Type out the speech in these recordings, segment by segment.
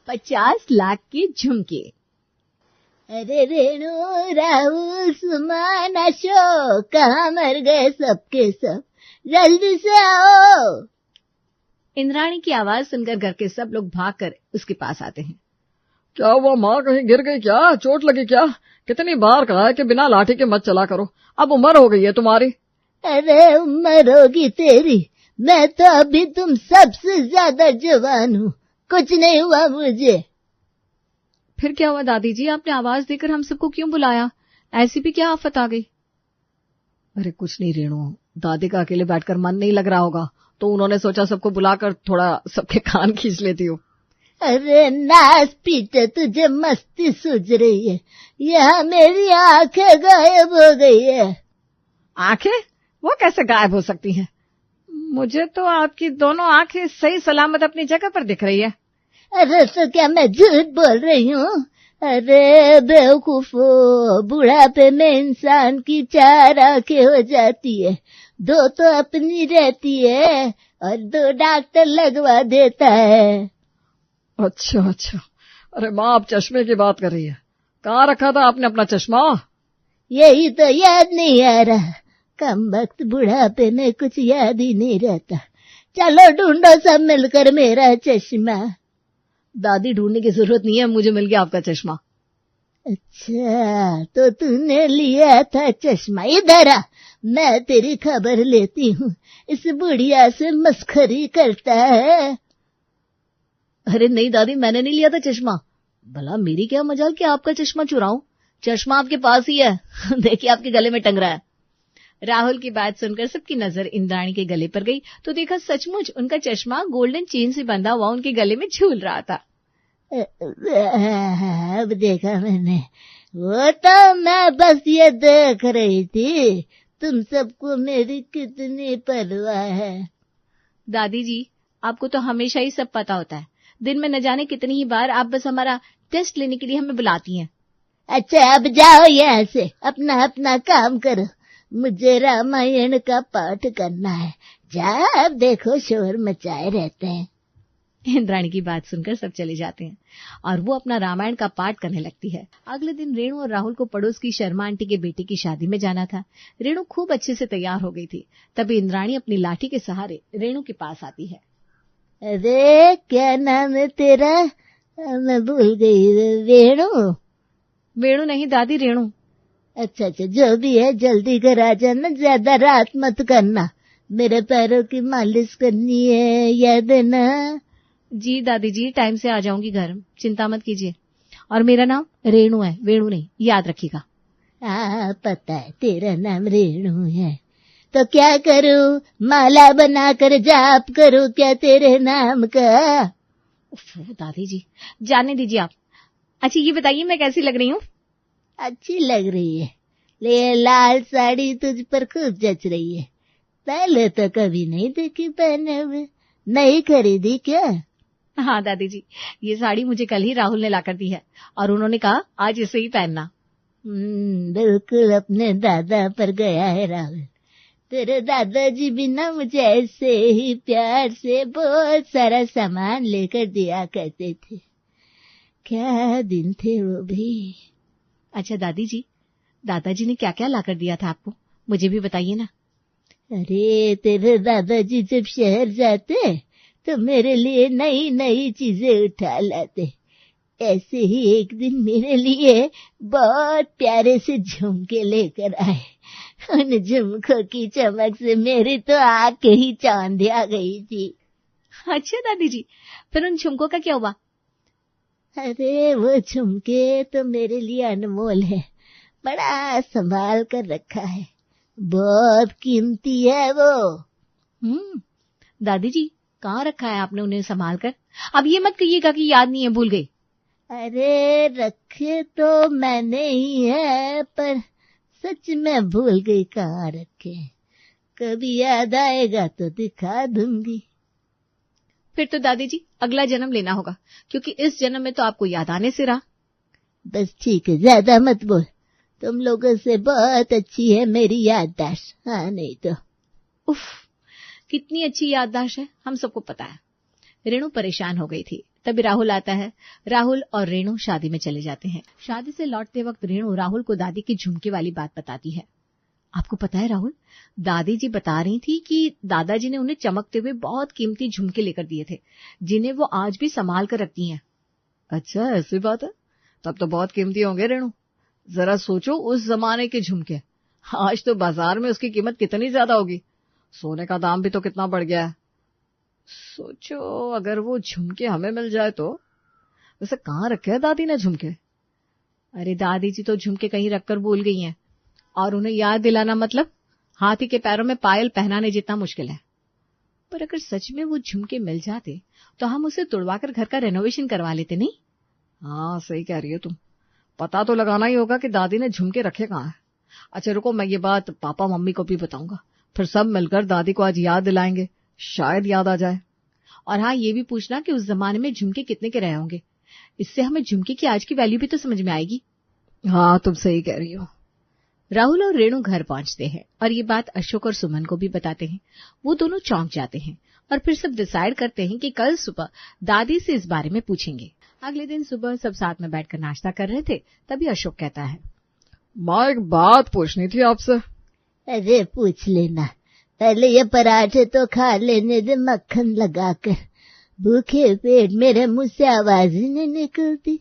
50 लाख के झुमके। अरे रेणु राहुल सुमन अशोक कहाँ मर गए सबके सब, जल्दी से आओ। इंद्राणी की आवाज सुनकर घर के सब लोग भागकर उसके पास आते हैं। क्या हुआ माँ, कहीं गिर गई क्या? चोट लगी क्या? कितनी बार कहा है कि बिना लाठी के मत चला करो, अब उम्र हो गई है तुम्हारी। अरे उम्र होगी तेरी, मैं तो अभी तुम सबसे ज्यादा जवान हूँ, कुछ नहीं हुआ मुझे। फिर क्या हुआ दादी जी, आपने आवाज देकर हम सबको क्यों बुलाया? ऐसी भी क्या आफत आ गई? अरे कुछ नहीं रेणु, दादी का अकेले बैठकर मन नहीं लग रहा होगा, तो उन्होंने सोचा सबको बुलाकर थोड़ा सबके कान खींच लेती हूँ। अरे नाच पीटे तुझे मस्ती सूझ रही है, यहाँ मेरी आंखें गायब हो गई है। आंखें? वो कैसे गायब हो सकती हैं? मुझे तो आपकी दोनों आंखें सही सलामत अपनी जगह पर दिख रही है। अरे तो क्या मैं झूठ बोल रही हूँ? अरे बेवकूफो, बुढ़ापे में इंसान की 4 आंखें हो जाती है, 2 तो अपनी रहती है और 2 डॉक्टर लगवा देता है। अच्छा अच्छा, अरे माँ आप चश्मे की बात कर रही है, कहाँ रखा था आपने अपना चश्मा? यही तो याद नहीं आ रहा, कम वक्त बुढ़ापे में कुछ याद ही नहीं रहता। चलो ढूंढो सब मिलकर मेरा चश्मा। दादी ढूंढने की जरूरत नहीं है, मुझे मिल गया आपका चश्मा। अच्छा तो तूने लिया था चश्मा, इधर आ, मैं तेरी खबर लेती हूँ। इस बुढ़िया से मस्खरी करता है। अरे नहीं दादी, मैंने नहीं लिया था चश्मा। भला मेरी क्या मजाल कि आपका चश्मा चुराऊं? चश्मा आपके पास ही है देखिए आपके गले में टंग रहा है। राहुल की बात सुनकर सबकी नजर इंद्राणी के गले पर गई तो देखा सचमुच उनका चश्मा गोल्डन चेन से बंधा हुआ उनके गले में झूल रहा था। अब देखा मैंने, वो तो मैं बस ये देख रही थी, तुम सबको मेरी कितनी परवाह है। दादी जी आपको तो हमेशा ही सब पता होता है, दिन में न जाने कितनी ही बार आप बस हमारा टेस्ट लेने के लिए हमें बुलाती हैं। अच्छा अब जाओ यहाँ से, अपना अपना काम करो, मुझे रामायण का पाठ करना है। जा, अब देखो शोर मचाए रहते हैं। इंद्राणी की बात सुनकर सब चले जाते हैं और वो अपना रामायण का पाठ करने लगती है। अगले दिन रेणु और राहुल को पड़ोस की शर्मा आंटी के बेटे की शादी में जाना था। रेणु खूब अच्छे से तैयार हो गई थी, तभी इंद्राणी अपनी लाठी के सहारे रेणु के पास आती है। अरे क्या नाम है तेरा? मैं भूल गई। रेणु? वेणु नहीं दादी, रेणु। अच्छा अच्छा, जो भी है जल्दी घर आ जाना, ज्यादा रात मत करना, मेरे पैरों की मालिश करनी है, याद है ना? जी दादी जी, टाइम से आ जाऊंगी घर, चिंता मत कीजिए। और मेरा नाम रेणु है, वेणु नहीं, याद रखिएगा। हाँ पता है तेरा नाम रेणु है। तो क्या करूं, माला बनाकर जाप करूं क्या तेरे नाम का? दादी जी जाने दीजिए आप। अच्छा ये बताइए मैं कैसी लग रही हूँ? अच्छी लग रही है, ले लाल साड़ी तुझ पर खूब जच रही है, पहले तो कभी नहीं देखी पहने हुए। नहीं खरीदी क्या? हाँ दादी जी, ये साड़ी मुझे कल ही राहुल ने लाकर दी है और उन्होंने कहा आज इसे ही पहनना। बिल्कुल अपने दादा पर गया है राहुल। तेरे दादाजी भी ना मुझे ऐसे ही प्यार से बहुत सारा सामान लेकर दिया करते थे, क्या दिन थे वो भी। अच्छा दादी जी, दादाजी ने क्या क्या लाकर दिया था आपको, मुझे भी बताइए ना। अरे तेरे दादाजी जब शहर जाते तो मेरे लिए नई नई चीजें उठा लाते, ऐसे ही एक दिन मेरे लिए बहुत प्यारे से झुमके लेकर आए। उन झुमकों की चमक से मेरी तो आंखें ही चांद आ गई थी। अच्छा दादी जी, फिर उन झुमकों का क्या हुआ? अरे वो झुमके तो मेरे लिए अनमोल है, बड़ा संभाल कर रखा है, बहुत कीमती है वो। दादी जी कहाँ रखा है आपने उन्हें संभाल कर? अब ये मत कहिएगा कि याद नहीं है, भूल गई। अरे रखे तो मैंने ही है, पर सच में भूल गई कहाँ रखे, कभी याद आएगा तो दिखा दूंगी। फिर तो दादी जी अगला जन्म लेना होगा, क्योंकि इस जन्म में तो आपको याद आने से रहा। बस ठीक है, ज्यादा मत बोल, तुम लोगों से बहुत अच्छी है मेरी याददाश्त। हाँ नहीं तो। उफ, कितनी अच्छी याददाश्त है, हम सबको पता है। रेणु परेशान हो गई थी, तभी राहुल आता है। राहुल और रेणु शादी में चले जाते हैं। शादी से लौटते वक्त रेणु राहुल को दादी की झुमके वाली बात बताती है। आपको पता है राहुल, दादी जी बता रही थी कि दादाजी ने उन्हें चमकते हुए बहुत कीमती झुमके लेकर दिए थे, जिन्हें वो आज भी संभाल कर रखती हैं। अच्छा, ऐसी बात है? तब तो बहुत कीमती होंगे रेणु। जरा सोचो, उस जमाने के झुमके, आज तो बाजार में उसकी कीमत कितनी ज्यादा होगी। सोने का दाम भी तो कितना बढ़ गया है। सोचो अगर वो झुमके हमें मिल जाए तो। वैसे कहाँ रखे हैं दादी ने झुमके? अरे दादी जी तो झुमके कहीं रखकर भूल गई हैं, और उन्हें याद दिलाना मतलब हाथी के पैरों में पायल पहनाने जितना मुश्किल है। पर अगर सच में वो झुमके मिल जाते तो हम उसे तुड़वाकर घर का रेनोवेशन करवा लेते, नहीं? हाँ, सही कह रही हो तुम। पता तो लगाना ही होगा कि दादी ने झुमके रखे कहाँ हैं। अच्छा रुको, मैं ये बात पापा मम्मी को भी बताऊंगा, फिर सब मिलकर दादी को आज याद दिलाएंगे, शायद याद आ जाए। और हाँ, ये भी पूछना कि उस जमाने में झुमके कितने के रहे होंगे। इससे हमें झुमके की आज की वैल्यू भी तो समझ में आएगी। हाँ, तुम सही कह रही हो। राहुल और रेणु घर पहुंचते हैं और ये बात अशोक और सुमन को भी बताते हैं। वो दोनों चौंक जाते हैं और फिर सब डिसाइड करते हैं कि कल सुबह दादी से इस बारे में पूछेंगे। अगले दिन सुबह सब साथ में बैठकर नाश्ता कर रहे थे, तभी अशोक कहता है, माँ एक बात पूछनी थी आपसे। अरे पूछ लेना, पहले ये पराठे तो खा लेने दे मक्खन लगाकर। भूखे पेट मेरे मुंह से आवाज ही नहीं निकलती।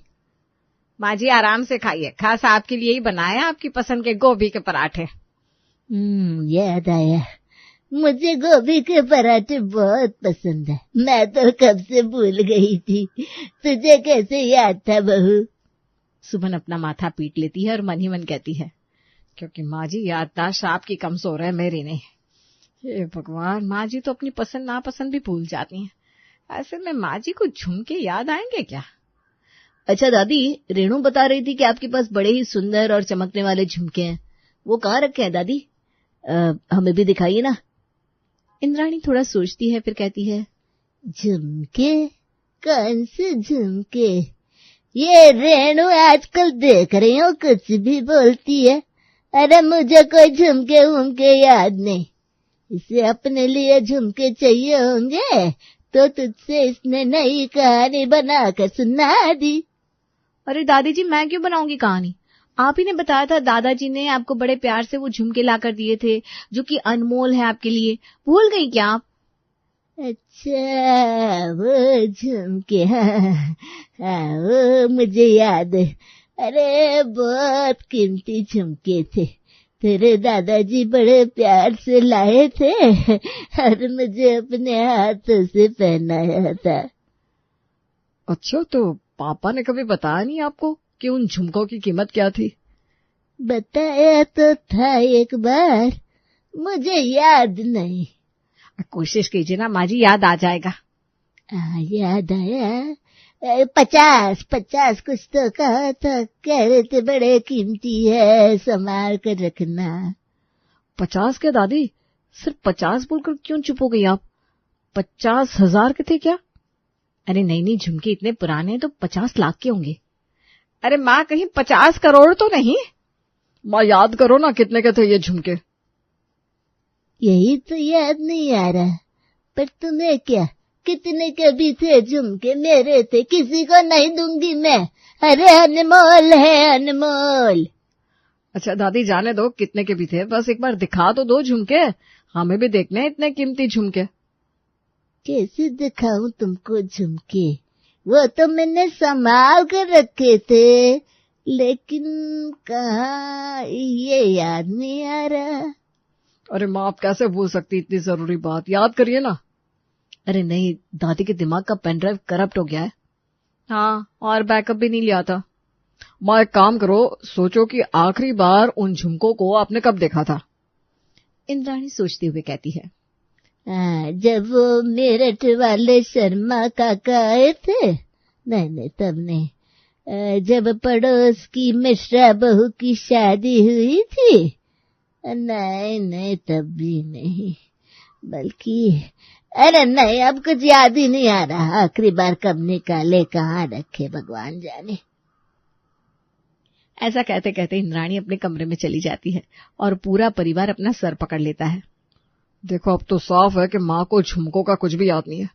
माँ जी आराम से खाइए, खास आपके लिए ही बनाए आपकी पसंद के गोभी के पराठे। याद आया, मुझे गोभी के पराठे बहुत पसंद है। मैं तो कब से भूल गई थी। तुझे कैसे याद था बहू? सुमन अपना माथा पीट लेती है और मन ही मन कहती है, क्योंकि माँ जी याददाश्त आपकी कमजोर है, मेरी नहीं। हे भगवान, माँ जी तो अपनी पसंद नापसंद भी भूल जाती हैं। ऐसे में माँ जी को झुमके याद आएंगे क्या? अच्छा दादी, रेणु बता रही थी कि आपके पास बड़े ही सुंदर और चमकने वाले झुमके हैं, वो कहाँ रखे हैं दादी? हमें भी दिखाइए ना। इंद्राणी थोड़ा सोचती है, फिर कहती है, झुमके? कौन से झुमके? ये रेणु आजकल देख रही हूँ कुछ भी बोलती है। अरे मुझे कोई झुमके वुमके याद नहीं। इसे अपने लिए झुमके चाहिए होंगे तो तुझसे इसने नई कहानी बनाकर सुना दी। अरे दादी जी, मैं क्यों बनाऊंगी कहानी? आप ही ने बताया था दादाजी ने आपको बड़े प्यार से वो झुमके लाकर दिए थे, जो कि अनमोल है आपके लिए। भूल गई क्या आप? अच्छा, वो झुमके, हाँ, वो मुझे याद है। अरे बहुत कीमती झुमके थे, तेरे दादाजी बड़े प्यार से लाए थे और मुझे अपने हाथों से पहनाया था। अच्छा, तो पापा ने कभी बताया नहीं आपको कि उन झुमकों की कीमत क्या थी? बताया तो था एक बार, मुझे याद नहीं। कोशिश कीजिए ना माँ जी, याद आ जाएगा। याद आया। 50 कुछ तो कहा था, कह रहे थे बड़े कीमती है, संभाल कर रखना। 50 क्या दादी? सिर्फ 50 बोलकर क्यों चुप हो गई आप? 50,000 के थे क्या? अरे नहीं, झुमके इतने पुराने हैं तो 50 लाख के होंगे। अरे माँ, कहीं 50 करोड़ तो नहीं? माँ याद करो ना, कितने के थे ये झुमके? यही तो याद नहीं आ रहा। पर तुम्हें क्या, कितने के भी थे झुमके? मेरे थे, किसी को नहीं दूंगी मैं। अरे अनमोल है, अनमोल। अच्छा दादी, जाने दो कितने के भी थे, बस एक बार दिखा तो दो झुमके, हमें भी देखने हैं इतने कीमती झुमके। कैसे दिखाऊं तुमको झुमके? वो तो मैंने संभाल कर रखे थे, लेकिन कहाँ, ये याद नहीं आ रहा। अरे माँ, आप कैसे भूल सकती इतनी जरूरी बात? याद करिए ना। अरे नहीं, दादी के दिमाग का पेन ड्राइव करप्ट हो गया है। हाँ, और बैकअप भी नहीं लिया था। माँ एक काम करो, सोचो कि आखिरी बार उन झुमकों को आपने कब देखा था? इंद्राणी सोचते हुए कहती है, जब वो मेरठ वाले शर्मा काका आए थे। नहीं तब नहीं। जब पड़ोस की मिश्रा बहू की शादी हुई थी। नहीं तब भी नहीं। बल्कि अरे नहीं, अब कुछ याद ही नहीं आ रहा। आखिरी बार कब निकाले, कहाँ रखे, भगवान जाने। ऐसा कहते कहते इंद्राणी अपने कमरे में चली जाती है और पूरा परिवार अपना सर पकड़ लेता है। देखो, अब तो साफ है कि माँ को झुमकों का कुछ भी याद नहीं है।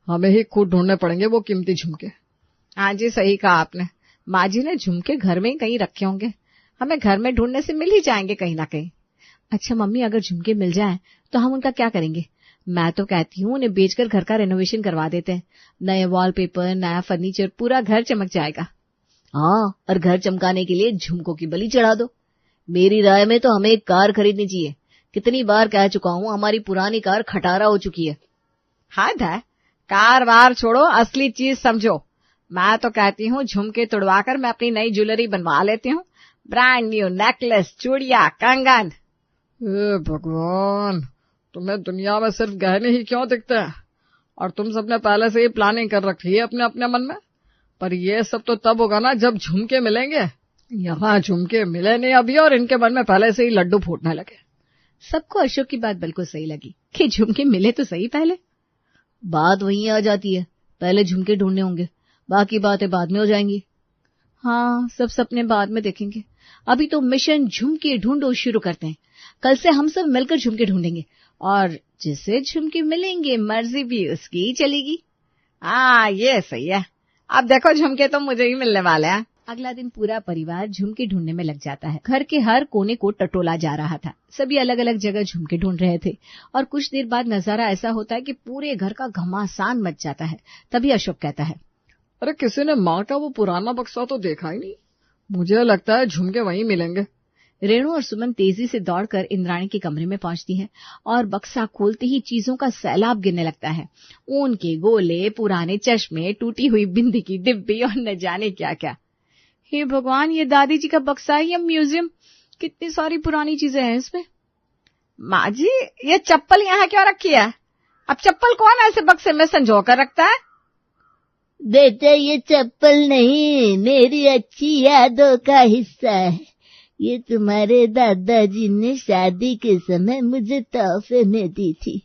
हमें ही खुद ढूंढने पड़ेंगे वो कीमती झुमके। हाँ जी, सही कहा आपने। माँ जी ने झुमके घर में ही कहीं रखे होंगे, हमें घर में ढूंढने से मिल ही जाएंगे कहीं ना कहीं। अच्छा मम्मी, अगर झुमके मिल जाएं तो हम उनका क्या करेंगे? मैं तो कहती हूँ उन्हें बेचकर घर का रेनोवेशन करवा देते हैं। नए वॉलपेपर, नया फर्नीचर, पूरा घर चमक जाएगा। हाँ, और घर चमकाने के लिए झुमकों की बलि चढ़ा दो। मेरी राय में तो हमें एक कार खरीदनी चाहिए। कितनी बार कह चुका हूँ, हमारी पुरानी कार खटारा हो चुकी है। हद है, कार वार छोड़ो, असली चीज समझो। मैं तो कहती हूँ झुमके तुड़वाकर मैं अपनी नई ज्वेलरी बनवा लेती हूँ। ब्रांड न्यू नेकलेस, चूड़िया, कंगन। भगवान, तुम्हें दुनिया में सिर्फ गहने ही क्यों दिखते हैं? और तुम सबने पहले से ही प्लानिंग कर रखी है अपने अपने मन में। पर ये सब तो तब होगा ना जब झुमके मिलेंगे। यहाँ झुमके मिले नहीं अभी और इनके मन में पहले से ही लड्डू फूटने लगे। सबको अशोक की बात बिल्कुल सही लगी कि झुमके मिले तो सही पहले। बात वहीं आ जाती है, पहले झुमके ढूंढने होंगे, बाकी बातें बाद में हो जाएंगी। हाँ, सब सपने बाद में देखेंगे। अभी तो मिशन झुमके ढूंढो शुरू करते हैं। कल से हम सब मिलकर झुमके ढूंढेंगे और जिसे झुमके मिलेंगे मर्जी भी उसकी ही चलेगी। हाँ, ये सही है। अब देखो झुमके तो मुझे ही मिलने वाले हैं। अगला दिन पूरा परिवार झुमके ढूंढने में लग जाता है। घर के हर कोने को टटोला जा रहा था। सभी अलग अलग जगह झुमके ढूंढ रहे थे और कुछ देर बाद नजारा ऐसा होता है कि पूरे घर का घमासान मच जाता है। तभी अशोक कहता है, अरे किसी ने माँ का वो पुराना बक्सा तो देखा ही नहीं। मुझे लगता है झुमके वहीं मिलेंगे। रेणु और सुमन तेजी से दौड़कर इंद्राणी के कमरे में पहुंचती हैं और बक्सा खोलते ही चीजों का सैलाब गिरने लगता है। ऊन के गोले, पुराने चश्मे, टूटी हुई बिंदी की डिब्बी और न जाने क्या क्या। हे भगवान, ये दादी जी का बक्सा है या म्यूजियम? कितनी सारी पुरानी चीजें हैं इसमें। माँ जी, ये चप्पल यहाँ क्यों रखी है? अब चप्पल कौन ऐसे बक्से में संजो कर रखता है? बेटा, ये चप्पल नहीं, मेरी अच्छी यादों का हिस्सा है। ये तुम्हारे दादाजी ने शादी के समय मुझे तोहफे में दी थी।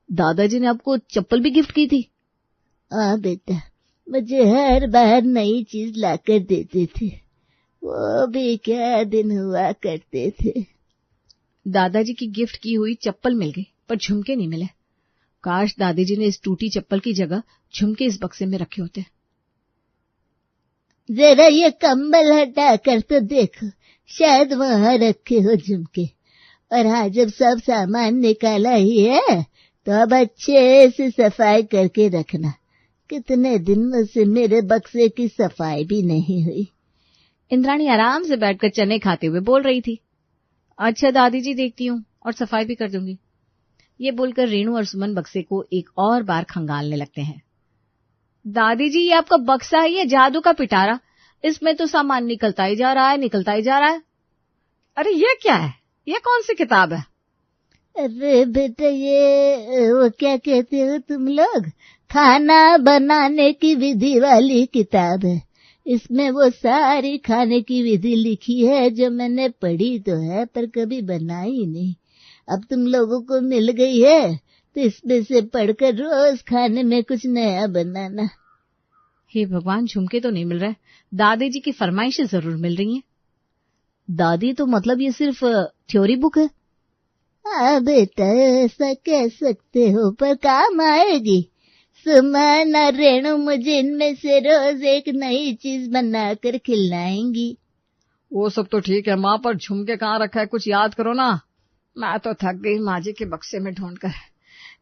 दादाजी ने आपको चप्पल भी गिफ्ट की थी? हाँ बेटा, मुझे हर बार नई चीज लाकर देते थे। वो भी क्या दिन हुआ करते थे। दादाजी की गिफ्ट की हुई चप्पल मिल गई पर झुमके नहीं मिले। काश दादाजी ने इस टूटी चप्पल की जगह झुमके इस बक्से में रखे होते। जरा ये कंबल हटा कर तो देखो, शायद वहां रखे हो झुमके। और हाँ, जब सब सामान निकाला ही है तो अब अच्छे से सफाई करके रखना। कितने दिनों से मेरे बक्से की सफाई भी नहीं हुई। इंद्राणी आराम से बैठकर चने खाते हुए बोल रही थी। अच्छा दादी जी, देखती हूँ और सफाई भी कर दूंगी। ये बोलकर रेणु और सुमन बक्से को एक और बार खंगालने लगते हैं। दादी जी, ये आपका बक्सा है या जादू का पिटारा? इसमें तो सामान निकलता ही जा रहा है, निकलता ही जा रहा है। अरे ये क्या है? ये कौन सी किताब है? अरे बेटा, ये वो क्या कहते हो तुम लोग, खाना बनाने की विधि वाली किताब है। इसमें वो सारी खाने की विधि लिखी है जो मैंने पढ़ी तो है पर कभी बनाई नहीं। अब तुम लोगों को मिल गई है तो इसमें से पढ़कर रोज खाने में कुछ नया बनाना। हे भगवान, झुमके तो नहीं मिल रहे। दादी जी की फरमाइशें जरूर मिल रही हैं। दादी, तो मतलब ये सिर्फ थ्योरी बुक है? हाँ बेटा, ऐसा कह सकते हो, पर काम आएगी। सुमन और रेणु मुझे इनमें से रोज एक नई चीज बनाकर खिलाएंगी। वो सब तो ठीक है माँ, पर झुमके कहाँ रखा है, कुछ याद करो ना। मैं तो थक गई माँ जी के बक्से में ढूंढकर।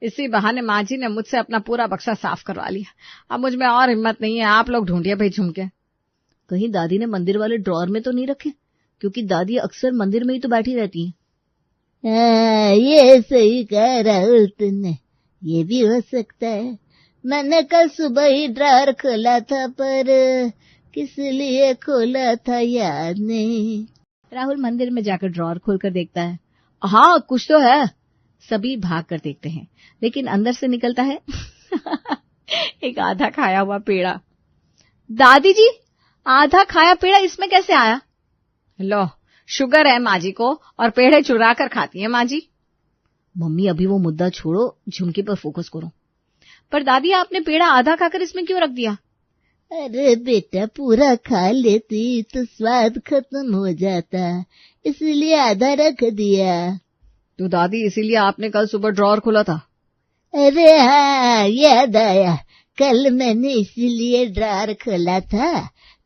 इसी बहाने माँ जी ने मुझसे अपना पूरा बक्सा साफ करवा लिया। अब मुझ में और हिम्मत नहीं है। आप लोग ढूंढिए भाई झुमके। कहीं दादी ने मंदिर वाले ड्रॉर में तो नहीं रखे? क्योंकि दादी अक्सर मंदिर में ही तो बैठी रहती हैं। ये सही कहा राहुल तुमने, ये भी हो सकता है। मैंने कल सुबह ही ड्रॉर खोला था, पर किस लिए खोला था याद नहीं। राहुल मंदिर में जाकर ड्रॉर खोलकर देखता है। हाँ, कुछ तो है। सभी भाग कर देखते हैं, लेकिन अंदर से निकलता है एक आधा खाया हुआ पेड़ा। दादी जी, आधा खाया पेड़ा इसमें कैसे आया? लो, शुगर है माँ जी को और पेड़े चुरा कर खाती है माँ जी। मम्मी, अभी वो मुद्दा छोड़ो, झुमके पर फोकस करो। पर दादी, आपने पेड़ा आधा खाकर इसमें क्यों रख दिया? अरे बेटा, पूरा खा लेती तो स्वाद खत्म हो जाता, इसलिए आधा रख दिया। तो दादी, इसीलिए आपने कल सुबह ड्रॉर खोला था? अरे हाँ, याद आया, कल मैंने इसीलिए ड्रार खोला था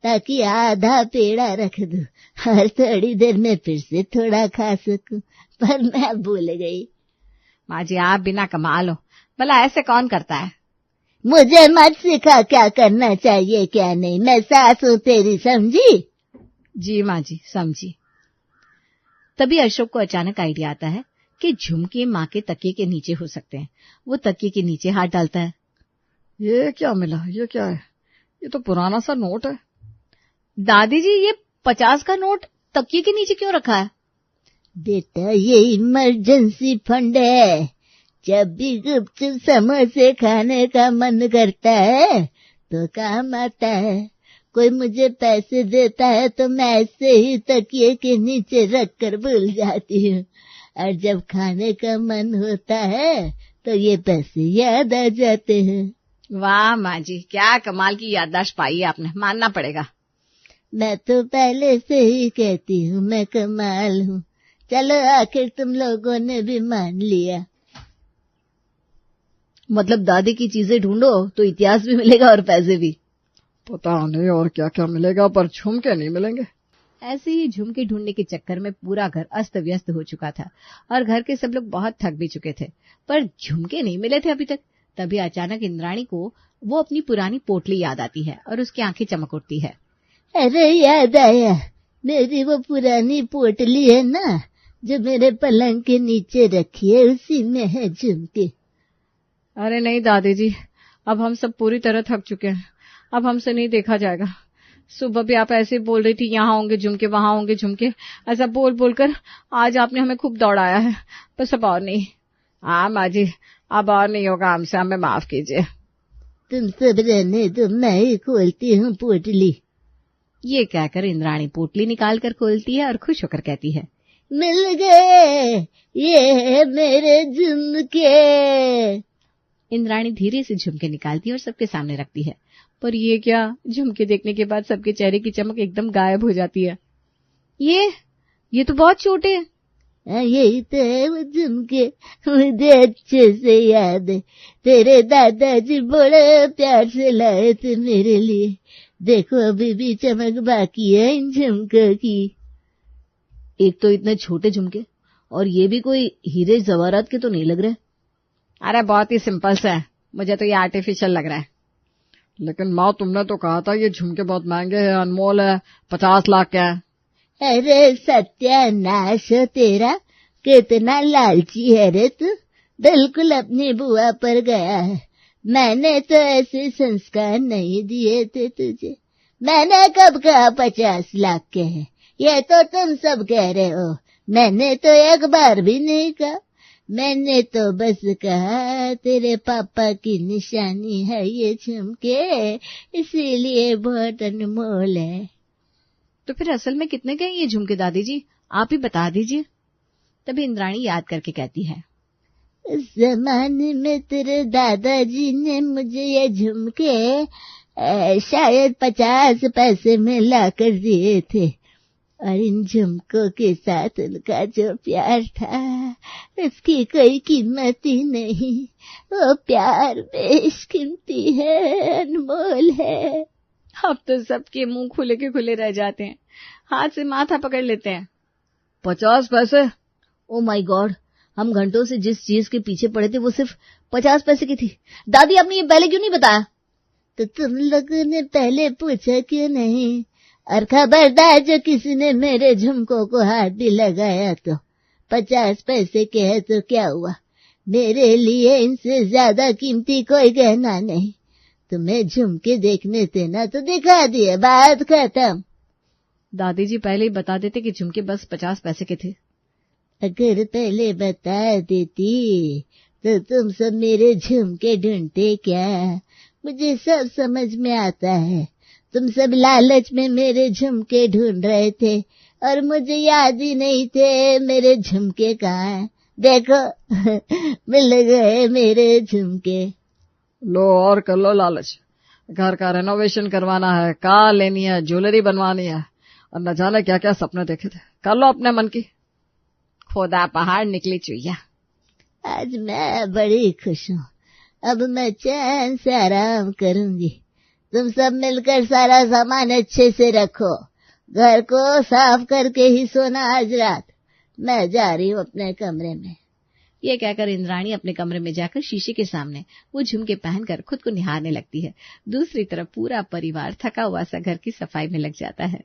ताकि आधा पेड़ा रख दूं और थोड़ी देर में फिर से थोड़ा खा सकूं, पर मैं भूल गई। माँ जी आप बिना कमाल हो, भला ऐसे कौन करता है? मुझे मत सिखा क्या करना चाहिए क्या नहीं, मैं सास हूँ तेरी, समझी? जी माँ जी समझी। तभी अशोक को अचानक आइडिया आता है कि झुमके माँ के तकिए के नीचे हो सकते हैं। वो तकिए के नीचे हाथ डालता है। ये क्या मिला? ये क्या है? ये तो पुराना सा नोट है। दादी जी ये 50 का नोट तकिए के नीचे क्यों रखा है? बेटा ये इमरजेंसी फंड है, जब भी गुपचुप समोसे खाने का मन करता है तो काम आता है। कोई मुझे पैसे देता है तो मैं ऐसे ही तकिए के नीचे रख कर भूल जाती हूँ, और जब खाने का मन होता है तो ये पैसे याद आ जाते हैं। वाह माँ जी, क्या कमाल की याददाश्त पाई है आपने, मानना पड़ेगा। मैं तो पहले से ही कहती हूँ मैं कमाल हूँ। चलो आखिर तुम लोगों ने भी मान लिया। मतलब दादी की चीजें ढूंढो तो इतिहास भी मिलेगा और पैसे भी। पता नहीं और क्या क्या मिलेगा, पर झुमके नहीं मिलेंगे। ऐसे ही झुमके ढूंढने के चक्कर में पूरा घर अस्त व्यस्त हो चुका था और घर के सब लोग बहुत थक भी चुके थे, पर झुमके नहीं मिले थे अभी तक। तभी अचानक इंद्राणी को वो अपनी पुरानी पोटली याद आती है और उसकी आंखें चमक उठती है। अरे याद आया, मेरी वो पुरानी पोटली है ना जो मेरे पलंग के नीचे रखी है, उसी में है झुमके। अरे नहीं दादी जी, अब हम सब पूरी तरह थक चुके हैं, अब हमसे नहीं देखा जाएगा। सुबह भी आप ऐसे बोल रही थी यहाँ होंगे झुमके वहां होंगे झुमके, ऐसा बोल बोलकर आज आपने हमें खूब दौड़ाया है, बस अब और नहीं। हाँ माँ जी, अब और नहीं होगा हमसे, हमें माफ कीजिए। तुम सब रहने दो, मैं ही खोलती हूँ पोटली। ये कहकर इंद्राणी पोटली निकाल कर खोलती है और खुश होकर कहती है, मिल गए, ये है मेरे झुमके। इंद्राणी धीरे से झुमके निकालती है और सबके सामने रखती है। पर ये क्या, झुमके देखने के बाद सबके चेहरे की चमक एकदम गायब हो जाती है। ये तो बहुत छोटे हैं। यही तो है वो झुमके, मुझे अच्छे से याद है, तेरे दादाजी बड़े प्यार से लाए थे मेरे लिए। देखो अभी भी चमक बाकी है इन झुमकों की। एक तो इतने छोटे झुमके, और ये भी कोई हीरे जवाहरात के तो नहीं लग रहे। अरे बहुत ही सिंपल से है, मुझे तो ये आर्टिफिशियल लग रहा है। लेकिन माँ तुमने तो कहा था ये झुमके बहुत महंगे हैं, अनमोल है, 50 लाख के हैं। अरे सत्यानाश हो तेरा, कितना लालची है रे तू, बिल्कुल अपनी बुआ पर गया है। मैंने तो ऐसे संस्कार नहीं दिए थे तुझे। मैंने कब कहा 50 लाख के हैं, ये तो तुम सब कह रहे हो। मैंने तो एक बार भी नहीं कहा, मैंने तो बस कहा तेरे पापा की निशानी है ये झुमके, इसीलिए बहुत अनमोल है। तो फिर असल में कितने के हैं ये झुमके दादी जी, आप ही बता दीजिए। तभी इंद्राणी याद करके कहती है, उस जमाने में तेरे दादाजी ने मुझे ये झुमके शायद 50 पैसे में ला कर दिए थे, और इन झुमकों के साथ उनका जो प्यार था उसकी कोई कीमत ही नहीं। वो प्यार बेशकीमती है, अनमोल है। अब तो सबके मुंह खुले के खुले रह जाते हैं, हाथ से माथा पकड़ लेते हैं। 50 पैसे? ओ माय गॉड, हम घंटों से जिस चीज के पीछे पड़े थे वो सिर्फ 50 पैसे की थी। दादी आपने ये पहले क्यों नहीं बताया? तो तुम लोगों ने पहले पूछा क्यों नहीं? और खबरदार जो किसी ने मेरे झुमकों को हाथ भी लगाया तो 50 पैसे के है तो क्या हुआ, मेरे लिए इनसे ज्यादा कीमती कोई गहना नहीं। तुम्हें झुमके देखने थे ना तो दिखा दिए, बात खत्म। दादी जी पहले ही बता देते कि झुमके बस 50 पैसे के थे। अगर पहले बता देती तो तुम सब मेरे झुमके ढूंढते क्या? मुझे सब समझ में आता है, तुम सब लालच में मेरे झुमके ढूंढ रहे थे और मुझे याद ही नहीं थे मेरे झुमके कहाँ हैं। देखो मिल गए मेरे झुमके। लो और कर लो लालच, घर का रेनोवेशन करवाना है, कार लेनी है, ज्वेलरी बनवानी है, और न जाने क्या क्या सपने देखे थे, कर लो अपने मन की। खुदा पहाड़ निकली चुईया। आज मैं बड़ी खुश हूँ, अब मैं चैन से आराम करूंगी। तुम सब मिलकर सारा सामान अच्छे से रखो, घर को साफ करके ही सोना आज रात। मैं जा रही हूँ अपने कमरे में। ये कहकर इंद्राणी अपने कमरे में जाकर शीशे के सामने वो झुमके पहनकर खुद को निहारने लगती है। दूसरी तरफ पूरा परिवार थका हुआ सा घर की सफाई में लग जाता है।